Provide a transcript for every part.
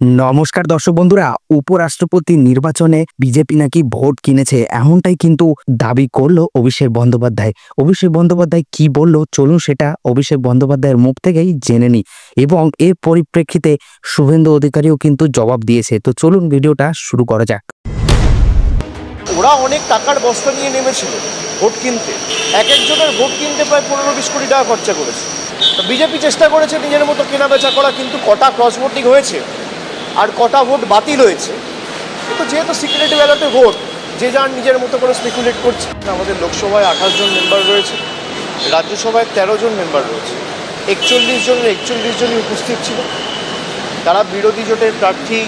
নমস্কার দর্শক বন্ধুরা, উপরাষ্ট্রপতি নির্বাচনে বিজেপি নাকি ভোট কিনেছে, এমনটাই কিন্তু দাবি করলো অভিষেক বন্দ্যোপাধ্যায়। অভিষেক বন্দ্যোপাধ্যায় কি বলল, চলুন সেটা অভিষেক বন্দ্যোপাধ্যায়ের মুখ থেকেই জেনে নিই। এবং এর পরিপ্রেক্ষিতে শুভেন্দু অধিকারীও কিন্তু জবাব দিয়েছে। তো চলুন ভিডিওটা শুরু করা যাক। ওরা অনেক টাকার বস্তা নিয়ে নেমেছিল ভোট কিনতে, এক একজনের ভোট কিনতে প্রায় 15-20 কোটি টাকা খরচা করেছে। তো বিজেপি চেষ্টা করেছে নিজের মতো কেনা বেচা করা, কিন্তু কটা ক্রস ভোটিং হয়েছে আর কটা ভোট বাতিল হয়েছে। কিন্তু যেহেতু সিক্রেট ব্যালটে ভোট, যে যার নিজের মতো করে স্পেকুলেট করছে। আমাদের লোকসভায় 28 জন মেম্বার রয়েছে, রাজ্যসভায় 13 জন মেম্বার রয়েছে, 41 জনই উপস্থিত ছিল। তারা বিরোধী জোটের প্রার্থী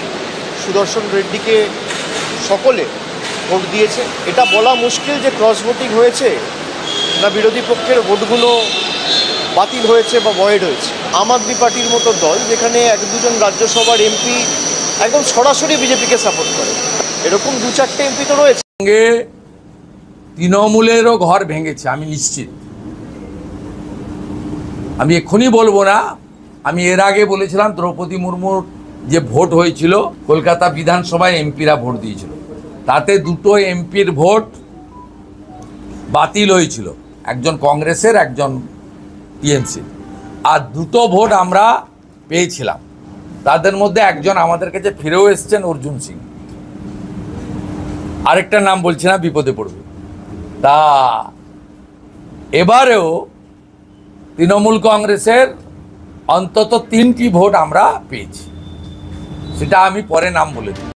সুদর্শন রেড্ডিকে সকলে ভোট দিয়েছে। এটা বলা মুশকিল যে ক্রস ভোটিং হয়েছে না বিরোধী পক্ষের ভোটগুলো বাতিল হয়েছে বা ভয়েড হয়েছে। আম আদমি পার্টির মতো দল, যেখানে 1-2 জন রাজ্যসভার এমপি একদম সরাসরি বিজেপিকে সাপোর্ট করে, এরকম 2-4টে এমপি তো রয়েছে। সঙ্গে তৃণমূলেরও ঘর ভেঙেছে, আমি নিশ্চিত। আমি এক্ষুনি বলবো না, আমি এর আগে বলেছিলাম দ্রৌপদী মুর্মুর যে ভোট হয়েছিল কলকাতা বিধানসভায় এমপিরা ভোট দিয়েছিল, তাতে 2টো এমপির ভোট বাতিল হয়েছিল, একজন কংগ্রেসের একজন টিএমসি, আর 2টো ভোট আমরা পেয়েছিলাম। তাদের মধ্যে একজন আমাদের কাছে ফিরেও এসছেন, অর্জুন সিং। আরেকটা নাম বলছি না, বিপদে পড়বে। তা এবারেও তৃণমূল কংগ্রেসের অন্তত 3টি ভোট আমরা পেয়েছি, সেটা আমি পরে নাম বলে দিই।